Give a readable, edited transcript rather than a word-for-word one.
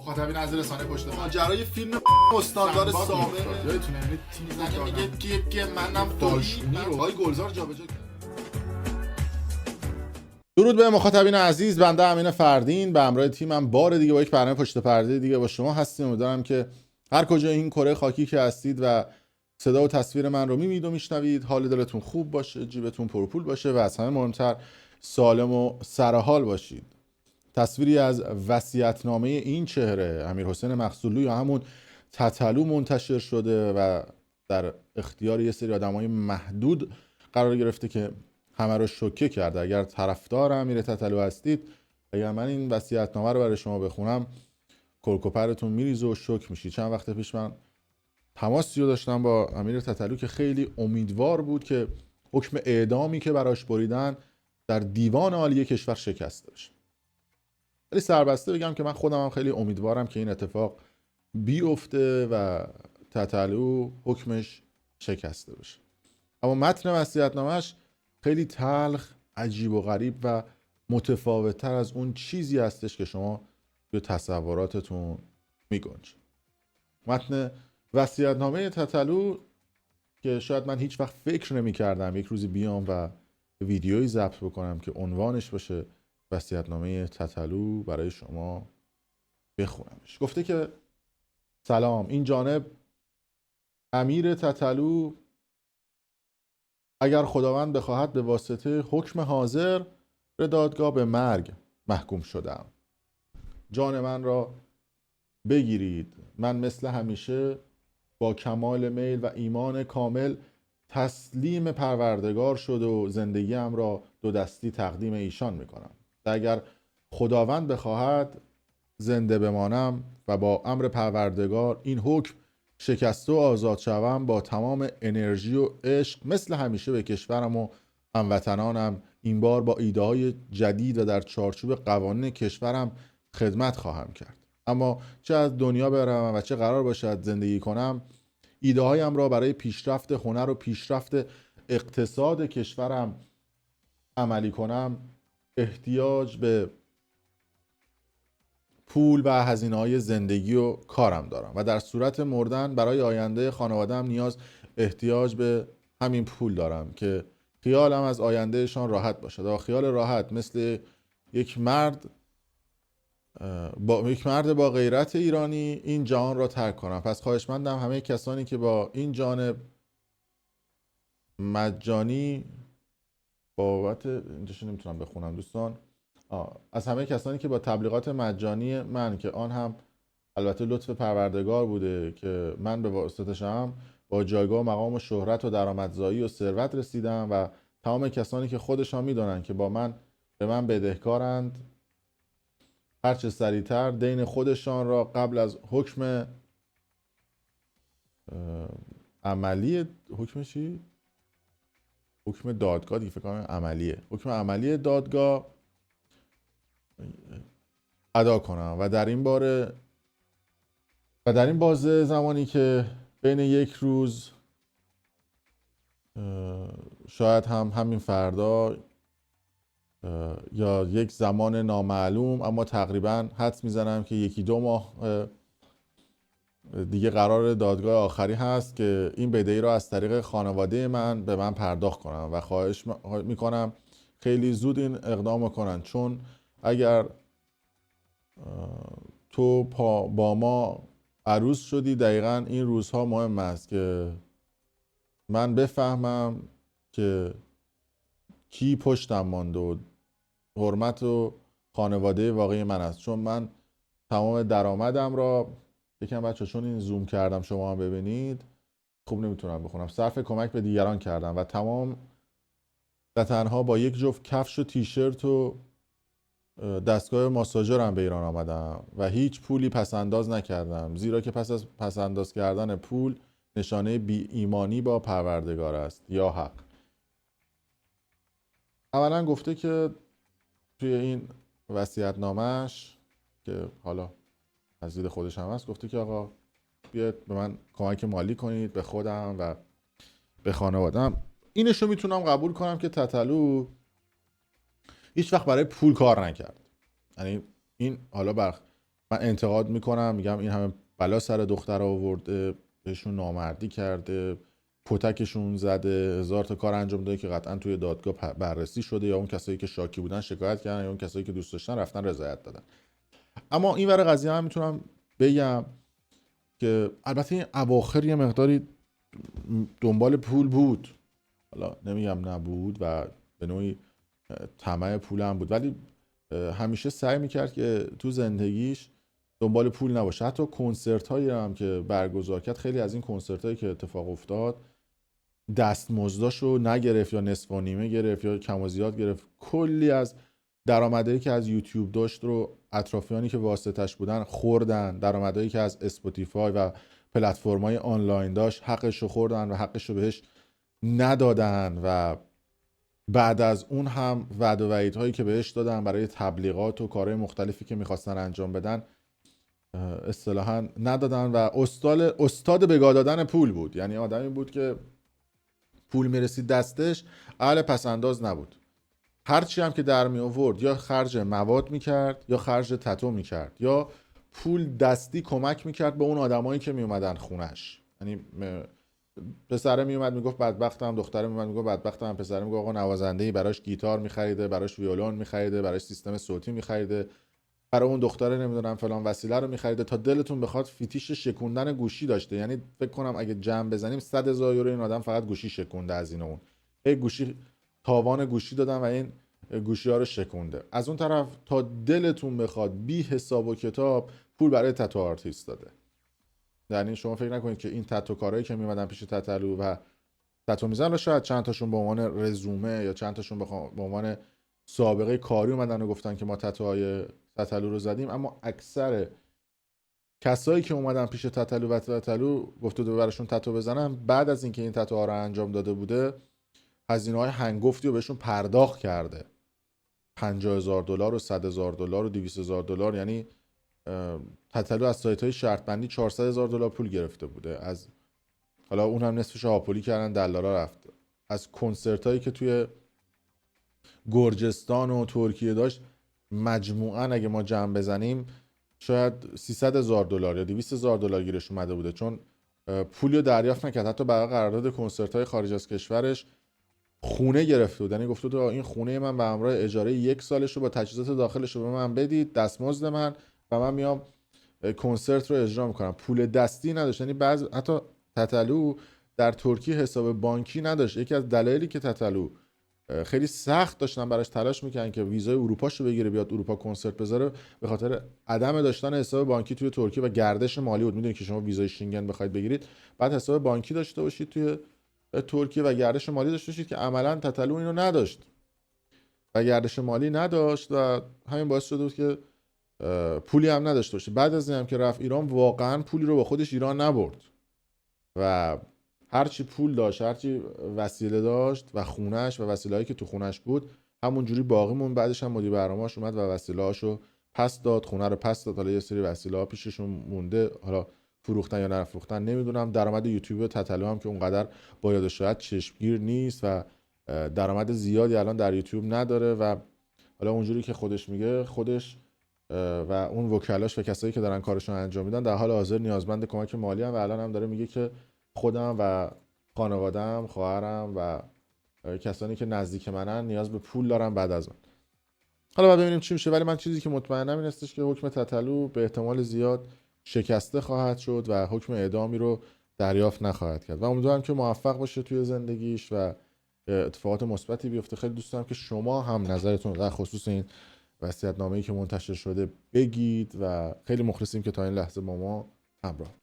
مخاطبین از رسانه پشت من ماجرای فیلم استاندار سابق یادتونه یعنی تیزی میگه که منم داشتونی رو های گلزار جابجا کرد. درود به مخاطبین عزیز، بنده امین فردین به همراه تیمم بار دیگه با یک برنامه پشت پرده دیگه با شما هستیم. امیدوارم که هر کجا این کره خاکی که هستید و صدا و تصویر من رو میبینید و میشنوید حال دلتون خوب باشه، جیبتون پرپول باشه و از همه مهمتر سالم و سرحال باشید. تصویری از وصیت‌نامه این چهره امیرحسین مقصودلو یا همون تتلو منتشر شده و در اختیار یه سری آدمای محدود قرار گرفته که همه رو شوکه کرده. اگر طرفدار امیر تتلو هستید، اگر من این وصیت‌نامه رو برای شما بخونم کلکوپرتون میریزه و شوک میشی. چند وقت پیش من تماسی رو داشتم با امیر تتلو که خیلی امیدوار بود که حکم اعدامی که براش بریدن در دیوان عالی کشور شکسته بشه. ولی سربسته بگم که من خودم هم خیلی امیدوارم که این اتفاق بیفته و تتلو حکمش شکسته بشه. اما متن وصیت‌نامه‌اش خیلی تلخ، عجیب و غریب و متفاوت‌تر از اون چیزی هستش که شما توی تصوراتتون میگنجه. متن وصیت‌نامه تتلو که شاید من هیچ وقت فکر نمی‌کردم یک روزی بیام و ویدیویی ضبط بکنم که عنوانش باشه وصیت‌نامه تتلو برای شما بخونمش. گفته که سلام، این جانب امیر تتلو، اگر خداوند بخواهد به واسطه حکم حاضر دادگاه به مرگ محکوم شدم. جان من را بگیرید. من مثل همیشه با کمال میل و ایمان کامل تسلیم پروردگار شد و زندگیم را دو دستی تقدیم ایشان میکنم. و اگر خداوند بخواهد زنده بمانم و با امر پروردگار این حکم شکسته و آزاد شوم، با تمام انرژی و عشق مثل همیشه به کشورم و هموطنانم این بار با ایده‌های جدید و در چارچوب قوانین کشورم خدمت خواهم کرد. اما چه از دنیا برم و چه قرار باشد زندگی کنم، ایده‌هایم را برای پیشرفت هنر و پیشرفت اقتصاد کشورم عملی کنم احتیاج به پول و هزینه‌های زندگی و کارم دارم و در صورت مردن برای آینده خانواده‌ام احتیاج به همین پول دارم که خیالم از آیندهشان راحت باشد. و خیال راحت مثل یک مرد با غیرت ایرانی این جهان را ترک کنم. پس خواهشمندم همه کسانی که با این جانب مجانی بابت اینجاشو نمیتونم بخونم دوستان، از همه کسانی که با تبلیغات مجانی من که آن هم البته لطف پروردگار بوده که من به واسطه‌شم با جایگاه و مقام و شهرت و درآمدزایی و ثروت رسیدم و تمام کسانی که خودشان میدونن که به من بدهکارند، هرچه سریعتر دین خودشان را قبل از حکم عملی حکم دادگاه دیگه فکر کنم عملیه، حکم عملی دادگاه ادا کنم و در این بازه زمانی که بین یک روز شاید همین فردا یا یک زمان نامعلوم، اما تقریبا حدس میزنم که 1-2 ماه دیگه قرار دادگاه آخری هست که این بدهی را از طریق خانواده من به من پرداخت کنم و خواهش میکنم خیلی زود این اقدام کنن، چون اگر تو با ما عروس شدی دقیقا این روزها مهم است که من بفهمم که کی پشتم مانده و حرمت و خانواده واقعی من است. چون من تمام درآمدم را یکم بچه چون این زوم کردم شما هم ببینید خوب نمیتونم بخونم، صرف کمک به دیگران کردم و تنها با یک جفت کفش و تیشرت و دستگاه ماساژرم به ایران آمدم و هیچ پولی پسنداز نکردم، زیرا که پس از پسنداز کردن پول نشانه بی ایمانی با پروردگار است یا حق. اولا گفته که توی این وصیت‌نامه‌اش که حالا از دید خودش هم هست، گفته که آقا بیاید به من کمک مالی کنید، به خودم و به خانواده‌ام. اینشو میتونم قبول کنم که تتلو هیچ وقت برای پول کار نکرد. یعنی این حالا من انتقاد میکنم، میگم این همه بلا سر دختر آورده، بهشون نامردی کرده، پتکشون زده، هزار تا کار انجام داده که قطعا توی دادگاه بررسی شده، یا اون کسایی که شاکی بودن شکایت کردن، یا اون کسایی که دوست داشتن رفتن رضایت دادن. اما این ور قضیه هم میتونم بگم که البته این اواخر یه مقداری دنبال پول بود، حالا نمیگم نبود و به نوعی طمع پول هم بود، ولی همیشه سعی میکرد که تو زندگیش دنبال پول نباشه. حتی کنسرت هایی هم که برگزار کرد، خیلی از این کنسرت هایی که اتفاق افتاد دستمزداشو نگرفت یا نصف و نیمه گرفت یا کم و زیاد گرفت. کلی از درآمدایی که از یوتیوب داشت رو اطرافیانی که واسطش بودن خوردن، درآمدایی که از اسپاتیفای و پلتفرم‌های آنلاین داشت حقش رو خوردن و حقش رو بهش ندادن، و بعد از اون هم وعد و وعیدهایی که بهش دادن برای تبلیغات و کارهای مختلفی که میخواستن انجام بدن اصطلاحاً ندادن، و استاد بگاه دادن پول بود. یعنی آدمی بود که پول میرسید دستش اهل پسنداز نبود، هرچی هم که در می آورد یا خرج مواد میکرد یا خرج تتو میکرد یا پول دستی کمک میکرد به اون آدمایی که میومدن خونش. یعنی پسره میومد میگفت بدبختم، دختره میومد میگفت بدبختم، پسره میگفت آقا نوازنده‌ای براش گیتار میخریده، براش ویولون میخریده، براش سیستم صوتی میخریده، برای اون دختره نمیدونم فلان وسیله رو میخریده، تا دلتون بخواد فیتیش شکوندن گوشی داشته. یعنی فکر کنم اگه جمع بزنیم 100,000 یورو این آدم فقط گوشی شکونده از این اون. یک گوشی تاوان گوشی دادن و این گوشی ها رو شکونده. از اون طرف تا دلتون بخواد بی حساب و کتاب پول برای تتو آرتیست داده. یعنی شما فکر نکنید که این تتو کارهایی که میمدن پیش تتلو و تتو میزنن رو شاید چند تاشون به عنوان رزومه یا چند تاشون به عنوان سابقه کاری اومدن و گفتن که ما تتوهای تتلو رو زدیم، اما اکثر کسایی که اومدن پیش تتلو و تتلو گفته بود براشون تتو بزنن، بعد از اینکه این تتوها رو انجام داده بوده هزینه‌های هنگفتی رو بهشون پرداخت کرده، $50,000 و $100,000 و $200,000. یعنی تتلو از سایت‌های شرط بندی $400,000 پول گرفته بوده، از حالا اون هم نصفش آپولی کردن، دلالا رفته. از کنسرتایی که توی گرجستان و ترکیه داشت مجموعاً اگه ما جمع بزنیم شاید $300,000 یا $200,000 گیرش اومده بوده، چون پولی رو دریافت نکرد. حتی برای قرارداد کنسرت‌های خارج از کشورش خونه گرفته بود، یعنی گفته بود این خونه من به همراه اجاره 1 سالش رو با تجهیزات داخلش رو به من بدید، دستمزد من، و من میام کنسرت رو اجرا میکنم. پول دستی نداشت. یعنی حتی تتلو در ترکیه حساب بانکی نداشت. یکی از دلایلی که تتلو خیلی سخت داشتن براش تلاش میکنن که ویزای اروپاشو بگیره بیاد اروپا کنسرت بذاره، به خاطر عدم داشتن حساب بانکی توی ترکیه و گردش مالی بود. میدونید که شما ویزای شنگن بخواید بگیرید بعد حساب بانکی داشته باشید توی ترکیه و گردش مالی داشته باشید که عملاً تتلو اینو نداشت و گردش مالی نداشت و همین باعث شده بود که پولی هم نداشته باشه. بعد از این هم که رفت ایران واقعاً پولی رو با خودش ایران نبرد و هرچی پول داشت، هرچی وسیله داشت و خونش و وسیله‌ای که تو خونش بود همونجوری باقی مون. بعدش هم مدیر برنامه‌اش اومد و وسیله‌اشو پس داد، خونه رو پس داد. حالا یه سری وسیله‌ها پیششون مونده، حالا فروختن یا نفروختن نمیدونم. درآمد یوتیوب تتلو هم که اونقدر باید و شاید چشمگیر نیست و درآمد زیادی الان در یوتیوب نداره و حالا اونجوری که خودش میگه خودش و اون وکلاش و کسایی که دارن کارشون انجام میدن در حال حاضر نیازمند کمک مالی هم و الان هم داره میگه که خودم و خانواده‌ام، خواهرم و کسانی که نزدیک منن نیاز به پول دارن بعد از اون. حالا بعد ببینیم چی میشه، ولی من چیزی که مطمئنم این استش که حکم تتلو به احتمال زیاد شکسته خواهد شد و حکم اعدامی رو دریافت نخواهد کرد و امیدوارم که موفق باشه توی زندگیش و اتفاقات مثبتی بیفته. خیلی دوست دارم که شما هم نظرتون در خصوص این وصیت‌نامه‌ای که منتشر شده بگید و خیلی مخلصیم که تا این لحظه با ما همراه